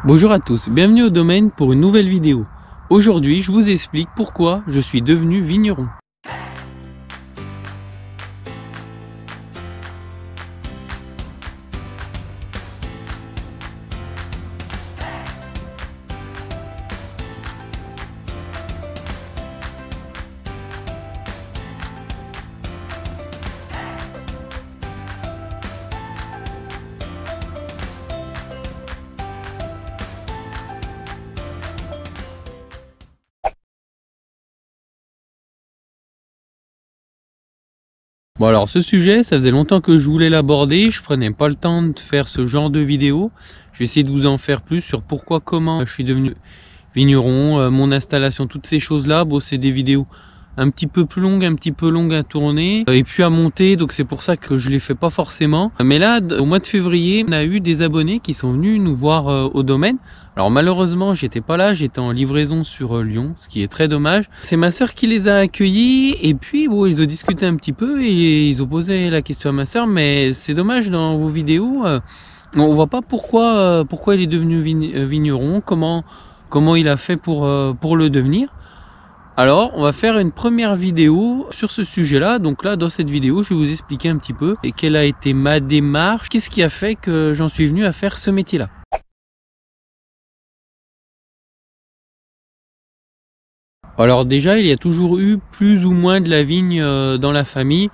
Bonjour à tous, bienvenue au domaine pour une nouvelle vidéo. Aujourd'hui, je vous explique pourquoi je suis devenu vigneron. Bon alors ce sujet, ça faisait longtemps que je voulais l'aborder, je prenais pas le temps de faire ce genre de vidéo. Je vais essayer de vous en faire plus sur pourquoi, comment je suis devenu vigneron, mon installation, toutes ces choses-là. Bon, c'est des vidéos un petit peu plus longues, un petit peu longues à tourner et puis à monter, donc c'est pour ça que je les fais pas forcément. Mais là, au mois de février, on a eu des abonnés qui sont venus nous voir au domaine. Alors malheureusement, j'étais pas là, j'étais en livraison sur Lyon, ce qui est très dommage. C'est ma sœur qui les a accueillis et puis bon, ils ont discuté un petit peu et ils ont posé la question à ma sœur, mais c'est dommage dans vos vidéos, on voit pas pourquoi il est devenu vigneron, comment il a fait pour le devenir. Alors, on va faire une première vidéo sur ce sujet-là. Donc là, dans cette vidéo, je vais vous expliquer un petit peu et quelle a été ma démarche, qu'est-ce qui a fait que j'en suis venu à faire ce métier-là. Alors déjà, il y a toujours eu plus ou moins de la vigne dans la famille.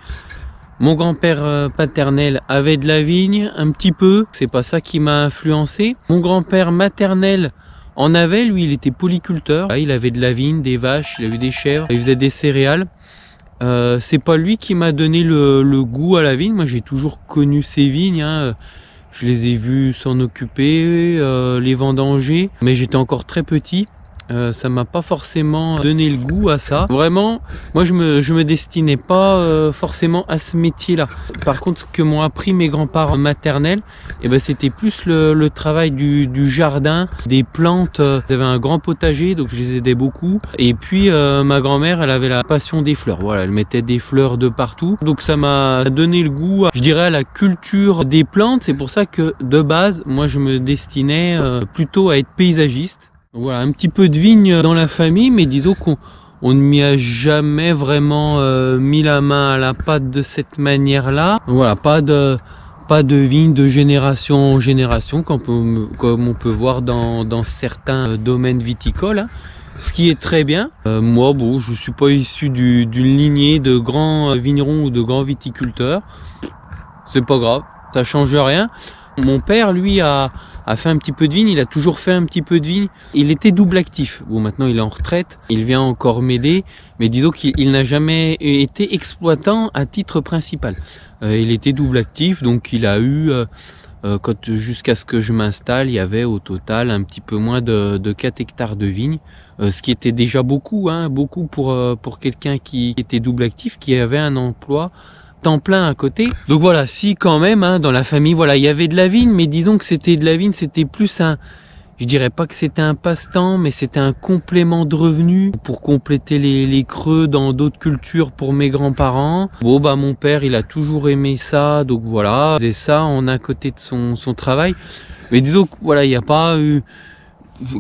Mon grand-père paternel avait de la vigne, un petit peu. C'est pas ça qui m'a influencé. Mon grand-père maternel en avait, lui, il était polyculteur. Il avait de la vigne, des vaches, il avait des chèvres, il faisait des céréales. C'est pas lui qui m'a donné le goût à la vigne. Moi, j'ai toujours connu ces vignes, hein. Je les ai vus s'en occuper, les vendanger, mais j'étais encore très petit. Ça m'a pas forcément donné le goût à ça. Vraiment, moi je me destinais pas forcément à ce métier-là. Par contre, ce que m'ont appris mes grands-parents maternels, c'était plus le travail du jardin, des plantes. J'avais un grand potager, donc je les aidais beaucoup. Et puis ma grand-mère, elle avait la passion des fleurs. Voilà, elle mettait des fleurs de partout. Donc ça m'a donné le goût, je dirais, à la culture des plantes. C'est pour ça que de base, moi je me destinais plutôt à être paysagiste. Voilà, un petit peu de vigne dans la famille, mais disons qu'on ne m'y a jamais vraiment mis la main à la pâte de cette manière-là. Voilà, pas de vigne de génération en génération, comme on peut voir dans certains domaines viticoles, hein. Ce qui est très bien. Moi, bon, je suis pas issu d'une lignée de grands vignerons ou de grands viticulteurs. C'est pas grave, ça change rien. Mon père, lui, a fait un petit peu de vigne, il a toujours fait un petit peu de vigne. Il était double actif. Bon, maintenant il est en retraite, il vient encore m'aider, mais disons qu'il n'a jamais été exploitant à titre principal. Il était double actif, donc il a eu, jusqu'à ce que je m'installe, il y avait au total un petit peu moins de 4 hectares de vignes. Ce qui était déjà beaucoup, hein, beaucoup pour quelqu'un qui était double actif, qui avait un emploi temps plein à côté. Donc voilà, si quand même, hein, dans la famille, voilà, il y avait de la vigne, mais disons que c'était de la vigne, c'était plus je dirais pas que c'était un passe-temps, mais c'était un complément de revenus pour compléter les creux dans d'autres cultures pour mes grands-parents. Bon, bah mon père, il a toujours aimé ça, donc voilà, il faisait ça en à côté de son travail. Mais disons que voilà, il n'y a pas eu,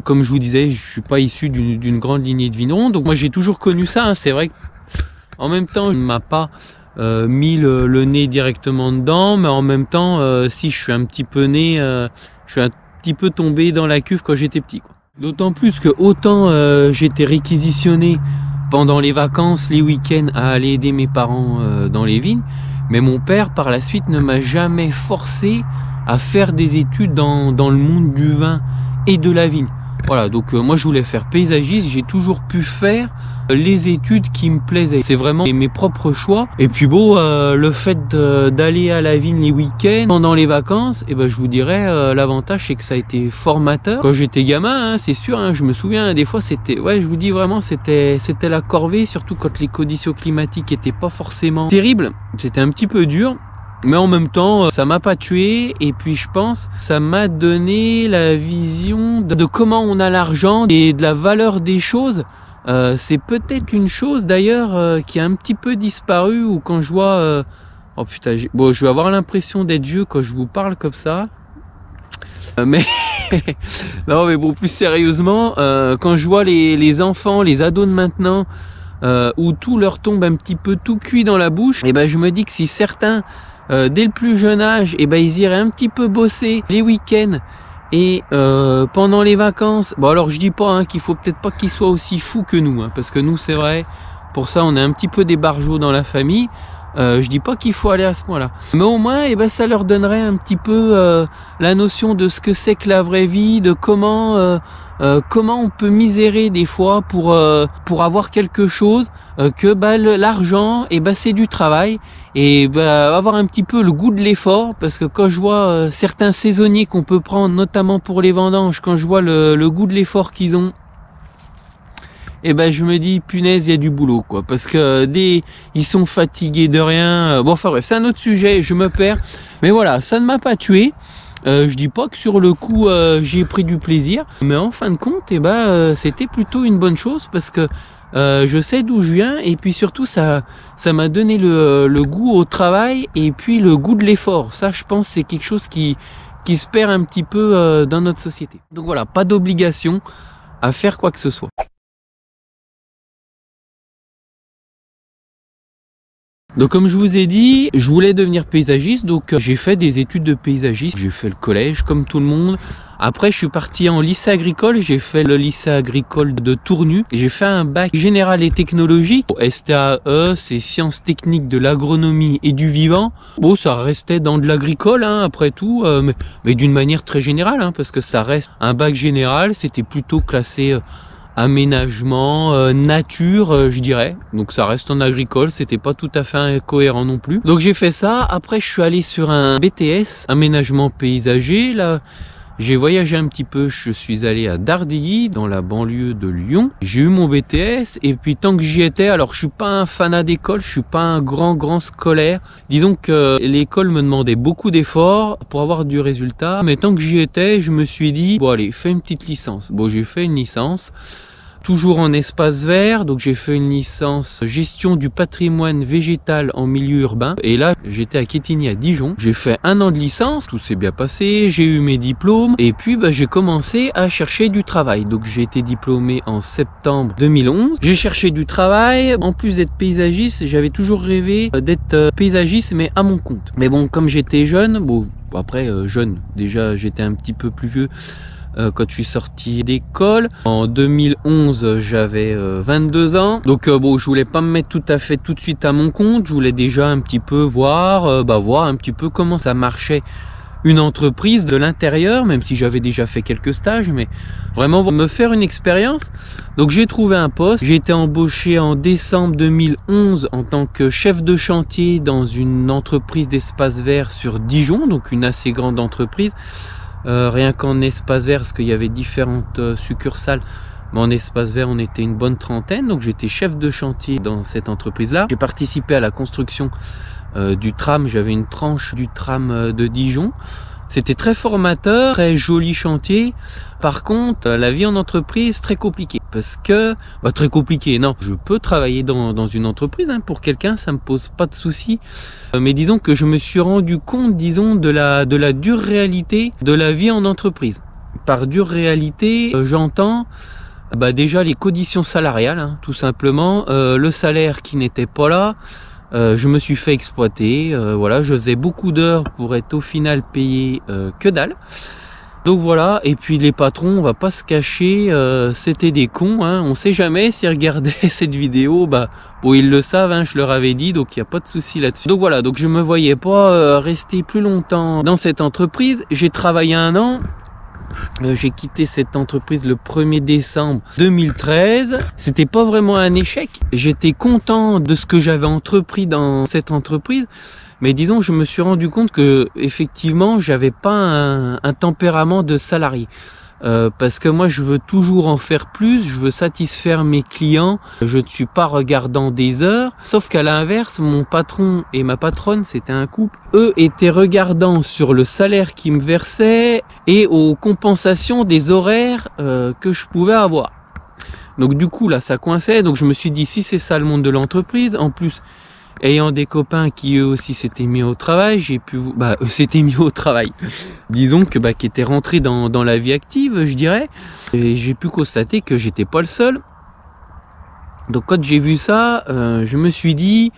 comme je vous disais, je suis pas issu d'une grande lignée de vignerons, donc moi j'ai toujours connu ça, hein. C'est vrai qu'en même temps, je ne m'a pas mis le nez directement dedans, mais en même temps, si je suis un petit peu né, je suis un petit peu tombé dans la cuve quand j'étais petit, quoi. D'autant plus que autant j'étais réquisitionné pendant les vacances, les week-ends à aller aider mes parents dans les vignes, mais mon père par la suite ne m'a jamais forcé à faire des études dans le monde du vin et de la vigne. Voilà, donc moi je voulais faire paysagiste, j'ai toujours pu faire les études qui me plaisaient. C'est vraiment mes propres choix. Et puis bon, le fait d'aller à la vigne les week-ends, pendant les vacances, je vous dirais, l'avantage c'est que ça a été formateur. Quand j'étais gamin, hein, c'est sûr, hein, je me souviens, des fois c'était, ouais, je vous dis vraiment, c'était la corvée, surtout quand les conditions climatiques étaient pas forcément terribles. C'était un petit peu dur. Mais en même temps, ça m'a pas tué, et puis je pense ça m'a donné la vision de comment on a l'argent et de la valeur des choses. C'est peut-être une chose d'ailleurs qui a un petit peu disparu, ou quand je vois oh putain, bon, je vais avoir l'impression d'être vieux quand je vous parle comme ça, mais Non mais bon, plus sérieusement, quand je vois les enfants, les ados de maintenant, où tout leur tombe un petit peu tout cuit dans la bouche, et ben je me dis que si certains, dès le plus jeune âge, et ben ils iraient un petit peu bosser les week-ends et pendant les vacances, bon alors je dis pas hein, qu'il faut peut-être pas qu'ils soient aussi fous que nous, hein, parce que nous c'est vrai, pour ça on est un petit peu des barjots dans la famille. Je dis pas qu'il faut aller à ce point là, mais au moins eh ben, ça leur donnerait un petit peu la notion de ce que c'est que la vraie vie, de comment on peut misérer des fois pour avoir quelque chose, que bah, l'argent et bah, c'est du travail, et bah, avoir un petit peu le goût de l'effort, parce que quand je vois certains saisonniers qu'on peut prendre notamment pour les vendanges, quand je vois le goût de l'effort qu'ils ont, et ben je me dis punaise, il y a du boulot quoi, parce que ils sont fatigués de rien. Bon enfin bref, c'est un autre sujet, je me perds, mais voilà, ça ne m'a pas tué. Je dis pas que sur le coup j'y ai pris du plaisir, mais en fin de compte et c'était plutôt une bonne chose, parce que je sais d'où je viens, et puis surtout ça m'a donné le goût au travail, et puis le goût de l'effort. Ça je pense c'est quelque chose qui se perd un petit peu dans notre société. Donc voilà, pas d'obligation à faire quoi que ce soit. Donc comme je vous ai dit, je voulais devenir paysagiste, donc j'ai fait des études de paysagiste, j'ai fait le collège comme tout le monde. Après je suis parti en lycée agricole, j'ai fait le lycée agricole de Tournu, j'ai fait un bac général et technologique, STAE, c'est sciences techniques de l'agronomie et du vivant. Bon, ça restait dans de l'agricole hein, après tout, mais d'une manière très générale, hein, parce que ça reste un bac général, c'était plutôt classé aménagement, nature, je dirais. Donc ça reste en agricole, c'était pas tout à fait incohérent non plus. Donc j'ai fait ça. Après je suis allé sur un BTS, aménagement paysager. Là j'ai voyagé un petit peu, je suis allé à Dardilly, dans la banlieue de Lyon. J'ai eu mon BTS, et puis tant que j'y étais, alors je suis pas un fanat d'école, je suis pas un grand scolaire. Disons que l'école me demandait beaucoup d'efforts pour avoir du résultat, mais tant que j'y étais, je me suis dit, bon allez, fais une petite licence. Bon, j'ai fait une licence, toujours en espace vert, donc j'ai fait une licence gestion du patrimoine végétal en milieu urbain, et là j'étais à Quetigny à Dijon. J'ai fait 1 an de licence, tout s'est bien passé, j'ai eu mes diplômes, et puis j'ai commencé à chercher du travail. Donc j'ai été diplômé en septembre 2011, j'ai cherché du travail. En plus d'être paysagiste, j'avais toujours rêvé d'être paysagiste mais à mon compte. Mais bon, comme j'étais jeune, bon après jeune, déjà j'étais un petit peu plus vieux quand je suis sorti d'école. En 2011 j'avais 22 ans, donc bon, je voulais pas me mettre tout à fait tout de suite à mon compte. Je voulais déjà un petit peu voir un petit peu comment ça marchait une entreprise de l'intérieur, même si j'avais déjà fait quelques stages, mais vraiment me faire une expérience. Donc j'ai trouvé un poste, j'ai été embauché en décembre 2011 en tant que chef de chantier dans une entreprise d'espace vert sur Dijon, donc une assez grande entreprise. Rien qu'en espace vert, parce qu'il y avait différentes succursales, mais en espace vert on était une bonne trentaine, donc j'étais chef de chantier dans cette entreprise là. J'ai participé à la construction du tram, j'avais une tranche du tram de Dijon. C'était très formateur, très joli chantier. Par contre, la vie en entreprise, très compliquée. Parce que, très compliqué, non, je peux travailler dans une entreprise, hein, pour quelqu'un, ça me pose pas de soucis. Mais disons que je me suis rendu compte, disons, de la dure réalité de la vie en entreprise. Par dure réalité, j'entends déjà les conditions salariales, hein, tout simplement, le salaire qui n'était pas là. Je me suis fait exploiter, voilà, je faisais beaucoup d'heures pour être au final payé que dalle. Donc voilà, et puis les patrons, on va pas se cacher, c'était des cons, hein. On sait jamais s'ils regardaient cette vidéo, bon ils le savent, hein, je leur avais dit, donc il n'y a pas de souci là-dessus. Donc voilà, donc je me voyais pas rester plus longtemps dans cette entreprise. J'ai travaillé 1 an. J'ai quitté cette entreprise le 1er décembre 2013. C'était pas vraiment un échec. J'étais content de ce que j'avais entrepris dans cette entreprise. Mais disons, je me suis rendu compte que effectivement, j'avais pas un tempérament de salarié. Parce que moi je veux toujours en faire plus, je veux satisfaire mes clients, je ne suis pas regardant des heures. Sauf qu'à l'inverse, mon patron et ma patronne, c'était un couple, eux étaient regardants sur le salaire qu'ils me versaient et aux compensations des horaires que je pouvais avoir. Donc du coup là ça coinçait, donc je me suis dit, si c'est ça le monde de l'entreprise, en plus ayant des copains qui eux aussi s'étaient mis au travail, j'ai pu, s'étaient mis au travail, disons que qui étaient rentrés dans la vie active, je dirais, et j'ai pu constater que j'étais pas le seul. Donc quand j'ai vu ça, je me suis dit,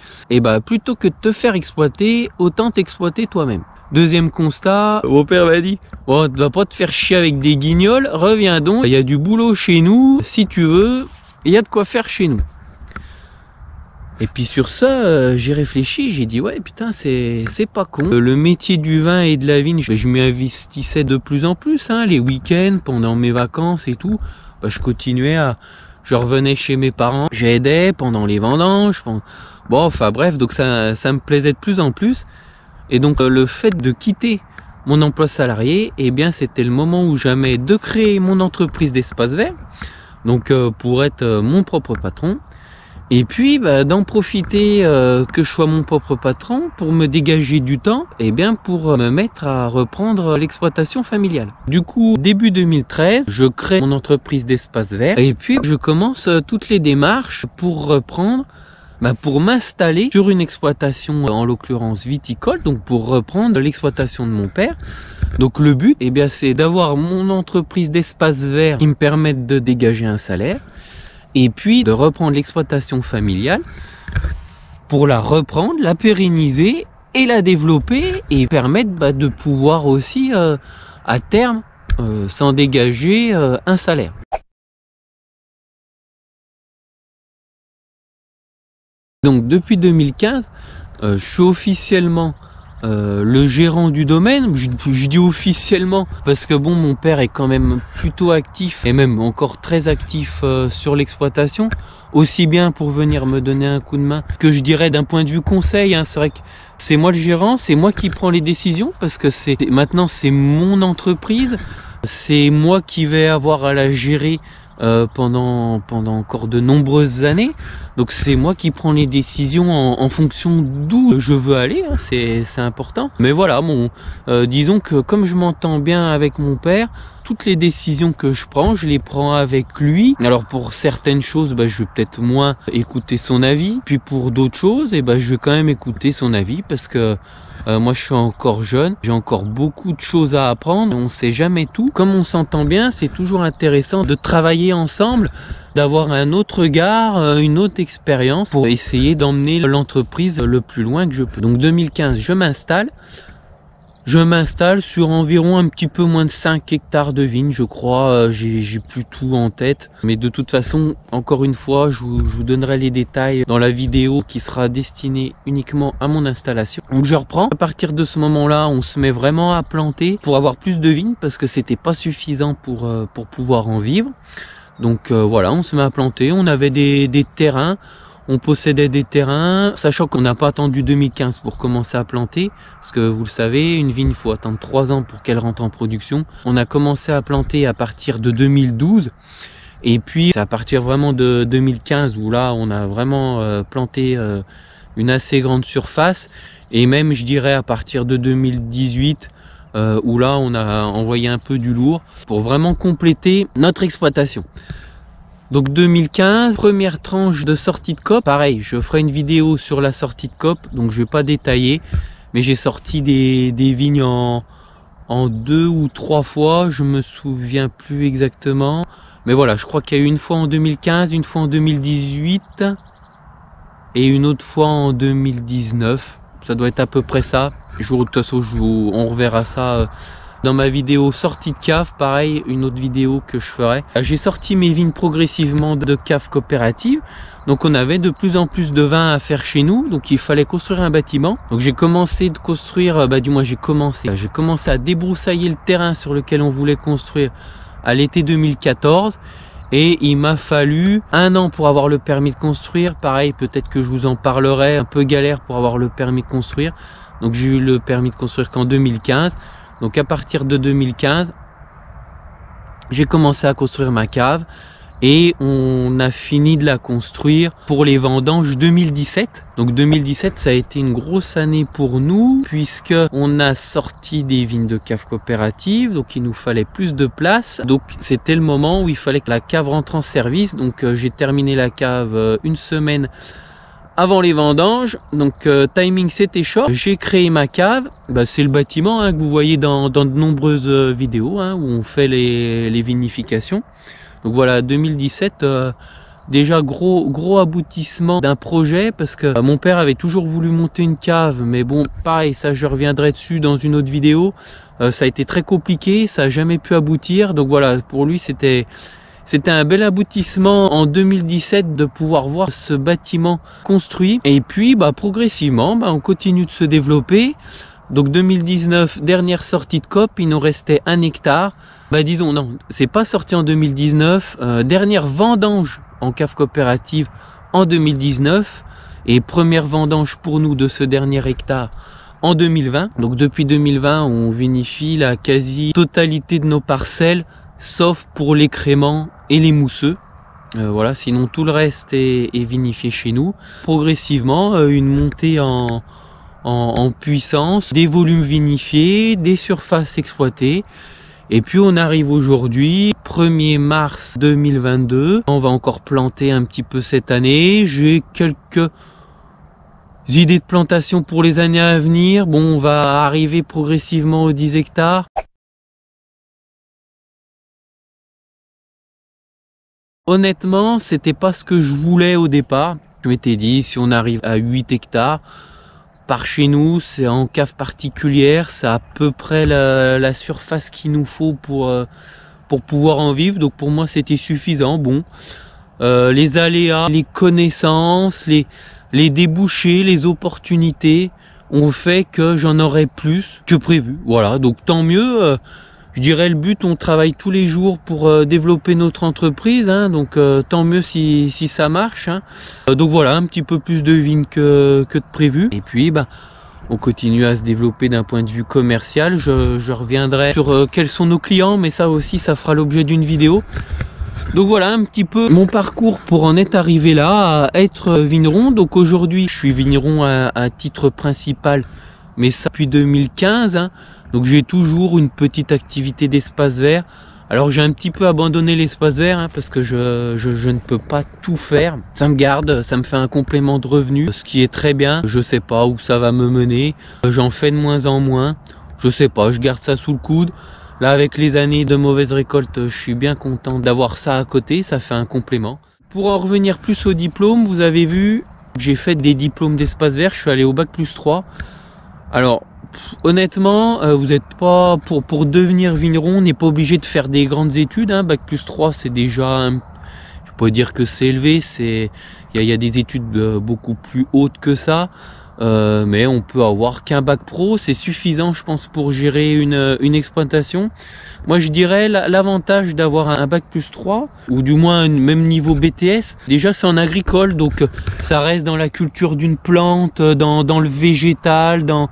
plutôt que de te faire exploiter, autant t'exploiter toi-même. Deuxième constat, mon père m'a dit, oh, tu vas pas te faire chier avec des guignols, reviens donc, il y a du boulot chez nous, si tu veux, il y a de quoi faire chez nous. Et puis sur ça, j'ai réfléchi, j'ai dit ouais putain c'est pas con. Le métier du vin et de la vigne, je m'y investissais de plus en plus, les week-ends, pendant mes vacances et tout, je continuais je revenais chez mes parents, j'aidais pendant les vendanges, bon enfin bref, donc ça me plaisait de plus en plus. Et donc le fait de quitter mon emploi salarié, c'était le moment où jamais de créer mon entreprise d'espace vert, donc pour être mon propre patron. Et puis d'en profiter que je sois mon propre patron pour me dégager du temps pour me mettre à reprendre l'exploitation familiale. Du coup, début 2013, je crée mon entreprise d'espace vert et puis je commence toutes les démarches pour reprendre, pour m'installer sur une exploitation, en l'occurrence viticole, donc pour reprendre l'exploitation de mon père. Donc le but, c'est d'avoir mon entreprise d'espace vert qui me permette de dégager un salaire, et puis de reprendre l'exploitation familiale pour la reprendre, la pérenniser et la développer et permettre de pouvoir aussi à terme s'en dégager un salaire. Donc depuis 2015, je suis officiellement le gérant du domaine. Je dis officiellement parce que bon, mon père est quand même plutôt actif et même encore très actif sur l'exploitation, aussi bien pour venir me donner un coup de main que je dirais d'un point de vue conseil. C'est vrai que c'est moi le gérant, c'est moi qui prends les décisions parce que maintenant c'est mon entreprise, c'est moi qui vais avoir à la gérer pendant encore de nombreuses années. Donc c'est moi qui prends les décisions en fonction d'où je veux aller, c'est important. Mais voilà, disons que comme je m'entends bien avec mon père, toutes les décisions que je prends, je les prends avec lui. Alors pour certaines choses, je vais peut-être moins écouter son avis. Puis pour d'autres choses, je vais quand même écouter son avis parce que moi je suis encore jeune, j'ai encore beaucoup de choses à apprendre, on ne sait jamais tout. Comme on s'entend bien, c'est toujours intéressant de travailler ensemble, d'avoir un autre regard, une autre expérience pour essayer d'emmener l'entreprise le plus loin que je peux. Donc 2015, je m'installe sur environ un petit peu moins de 5 hectares de vignes, je crois, j'ai plus tout en tête. Mais de toute façon, encore une fois, je vous donnerai les détails dans la vidéo qui sera destinée uniquement à mon installation. Donc je reprends. À partir de ce moment-là, on se met vraiment à planter pour avoir plus de vignes parce que c'était pas suffisant pour pouvoir en vivre. Donc voilà, on se met à planter, on avait des terrains. On possédait des terrains, sachant qu'on n'a pas attendu 2015 pour commencer à planter, parce que vous le savez, une vigne, il faut attendre 3 ans pour qu'elle rentre en production. On a commencé à planter à partir de 2012, et puis c'est à partir vraiment de 2015 où là, on a vraiment planté une assez grande surface, et même, je dirais, à partir de 2018, où là, on a envoyé un peu du lourd pour vraiment compléter notre exploitation. Donc 2015, première tranche de sortie de COP. Pareil, je ferai une vidéo sur la sortie de COP, donc je vais pas détailler, mais j'ai sorti des vignes en 2 ou 3 fois, je me souviens plus exactement. Mais voilà, je crois qu'il y a eu une fois en 2015, une fois en 2018 et une autre fois en 2019. Ça doit être à peu près ça. De toute façon, on reverra ça dans ma vidéo sortie de cave, pareil, une autre vidéo que je ferai. J'ai sorti mes vignes progressivement de cave coopérative. Donc on avait de plus en plus de vin à faire chez nous, donc il fallait construire un bâtiment. Donc j'ai commencé de construire, j'ai commencé à débroussailler le terrain sur lequel on voulait construire à l'été 2014. Et il m'a fallu 1 an pour avoir le permis de construire. Pareil, peut-être que je vous en parlerai, un peu galère pour avoir le permis de construire. Donc j'ai eu le permis de construire qu'en 2015. Donc à partir de 2015, j'ai commencé à construire ma cave et on a fini de la construire pour les vendanges 2017. Donc 2017, ça a été une grosse année pour nous puisque on a sorti des vignes de cave coopérative, donc il nous fallait plus de place. Donc c'était le moment où il fallait que la cave rentre en service. Donc j'ai terminé la cave une semaine avant les vendanges, donc timing c'était short, j'ai créé ma cave. C'est le bâtiment que vous voyez dans de nombreuses vidéos où on fait les vinifications. Donc voilà, 2017, déjà gros aboutissement d'un projet, parce que mon père avait toujours voulu monter une cave, mais bon, pareil, ça je reviendrai dessus dans une autre vidéo. Ça a été très compliqué, ça n'a jamais pu aboutir. Donc voilà, pour lui c'était un bel aboutissement en 2017 de pouvoir voir ce bâtiment construit. Et puis progressivement, on continue de se développer. Donc 2019, dernière sortie de COP, il nous restait 1 hectare. Disons, non, c'est pas sorti en 2019. Dernière vendange en cave coopérative en 2019. Et première vendange pour nous de ce dernier hectare en 2020. Donc depuis 2020, on vinifie la quasi-totalité de nos parcelles, sauf pour les créments et les mousseux. Voilà, sinon tout le reste est vinifié chez nous. Progressivement, une montée en puissance, des volumes vinifiés, des surfaces exploitées. Et puis on arrive aujourd'hui, 1er mars 2022. On va encore planter un petit peu cette année. J'ai quelques idées de plantation pour les années à venir. Bon, on va arriver progressivement aux 10 hectares. Honnêtement, c'était pas ce que je voulais au départ. Je m'étais dit, si on arrive à 8 hectares, par chez nous, c'est en cave particulière, c'est à peu près la surface qu'il nous faut pour pouvoir en vivre. Donc pour moi, c'était suffisant. Bon, les aléas, les connaissances, les débouchés, les opportunités ont fait que j'en aurais plus que prévu. Voilà, donc tant mieux. Je dirais le but, on travaille tous les jours pour développer notre entreprise, donc tant mieux si ça marche. Donc voilà, un petit peu plus de vignes que de prévu. Et puis on continue à se développer d'un point de vue commercial. Je reviendrai sur quels sont nos clients, mais ça aussi, ça fera l'objet d'une vidéo. Donc voilà un petit peu mon parcours pour en être arrivé là, à être vigneron. Donc aujourd'hui, je suis vigneron à titre principal, mais ça depuis 2015. Donc j'ai toujours une petite activité d'espace vert. Alors j'ai un petit peu abandonné l'espace vert parce que je ne peux pas tout faire. Ça me garde, ça me fait un complément de revenu, ce qui est très bien. Je sais pas où ça va me mener. J'en fais de moins en moins. Je sais pas, je garde ça sous le coude. Là avec les années de mauvaise récolte, je suis bien content d'avoir ça à côté, ça fait un complément. Pour en revenir plus au diplôme, vous avez vu, j'ai fait des diplômes d'espace vert, je suis allé au bac+3. Alors honnêtement, vous n'êtes pas pour devenir vigneron, on n'est pas obligé de faire des grandes études. Bac+3, c'est déjà, je ne vais pas dire que c'est élevé, il y a des études beaucoup plus hautes que ça, mais on peut avoir qu'un bac pro, c'est suffisant, je pense, pour gérer une exploitation. Moi, je dirais l'avantage d'avoir un bac+3 ou du moins un même niveau BTS. Déjà, c'est en agricole, donc ça reste dans la culture d'une plante, dans le végétal, dans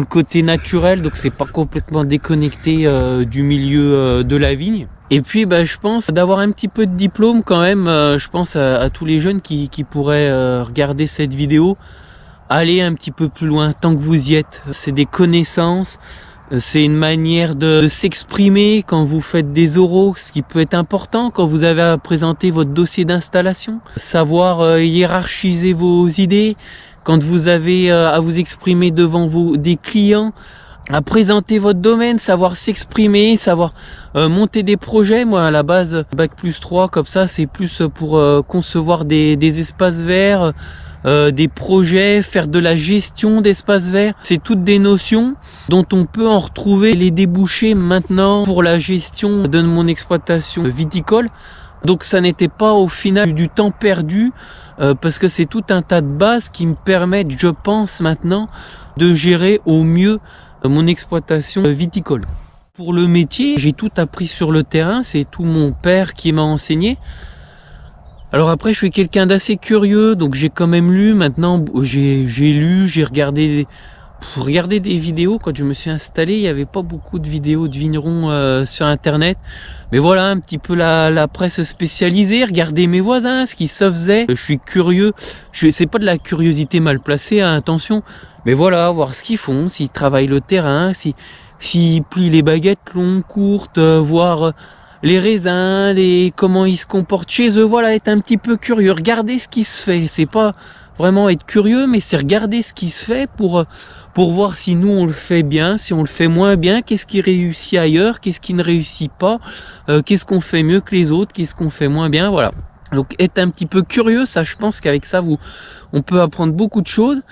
le côté naturel, donc c'est pas complètement déconnecté du milieu de la vigne. Et puis je pense d'avoir un petit peu de diplôme quand même, je pense à tous les jeunes qui pourraient regarder cette vidéo, aller un petit peu plus loin tant que vous y êtes. C'est des connaissances, c'est une manière de s'exprimer quand vous faites des oraux, ce qui peut être important quand vous avez à présenter votre dossier d'installation. Savoir hiérarchiser vos idées, quand vous avez à vous exprimer devant des clients, à présenter votre domaine, savoir s'exprimer, savoir monter des projets. Moi à la base, bac+3 comme ça, c'est plus pour concevoir des espaces verts, des projets, faire de la gestion d'espaces verts. C'est toutes des notions dont on peut en retrouver les débouchés maintenant pour la gestion de mon exploitation viticole. Donc ça n'était pas au final du temps perdu, parce que c'est tout un tas de bases qui me permettent, je pense maintenant, de gérer au mieux mon exploitation viticole. Pour le métier, j'ai tout appris sur le terrain, c'est tout mon père qui m'a enseigné. Alors après, je suis quelqu'un d'assez curieux, donc j'ai quand même lu. Maintenant, j'ai lu, j'ai regardé des vidéos. Quand je me suis installé, il n'y avait pas beaucoup de vidéos de vignerons sur internet. Mais voilà, un petit peu la presse spécialisée, regarder mes voisins, ce qui se faisait. Je suis curieux, c'est pas de la curiosité mal placée, attention. Mais voilà, voir ce qu'ils font, s'ils travaillent le terrain, s'ils plient les baguettes longues, courtes, voir les raisins, comment ils se comportent chez eux. Voilà, être un petit peu curieux, regarder ce qui se fait. C'est pas vraiment être curieux, mais c'est regarder ce qui se fait pour voir si nous on le fait bien, si on le fait moins bien, qu'est-ce qui réussit ailleurs, qu'est-ce qui ne réussit pas, qu'est-ce qu'on fait mieux que les autres, qu'est-ce qu'on fait moins bien, voilà. Donc être un petit peu curieux, ça je pense qu'avec ça on peut apprendre beaucoup de choses.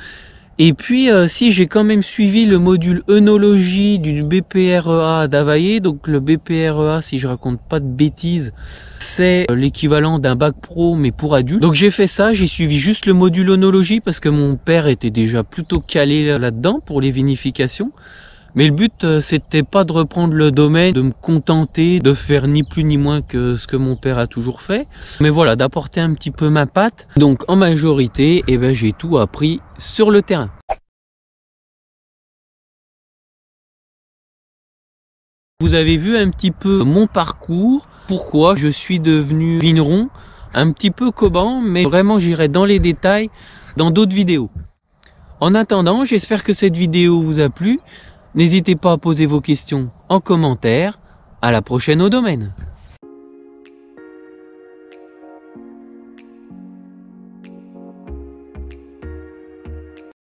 Et puis si j'ai quand même suivi le module œnologie du BPREA d'Availlé, donc le BPREA, si je raconte pas de bêtises, c'est l'équivalent d'un bac pro mais pour adultes. Donc j'ai fait ça, j'ai suivi juste le module œnologie parce que mon père était déjà plutôt calé là-dedans pour les vinifications. Mais le but c'était pas de reprendre le domaine, de me contenter de faire ni plus ni moins que ce que mon père a toujours fait, mais voilà, d'apporter un petit peu ma patte. Donc en majorité, eh ben, j'ai tout appris sur le terrain. Vous avez vu un petit peu mon parcours, pourquoi je suis devenu vigneron, un petit peu Coban, mais vraiment j'irai dans les détails dans d'autres vidéos. En attendant, j'espère que cette vidéo vous a plu. N'hésitez pas à poser vos questions en commentaire. À la prochaine au domaine.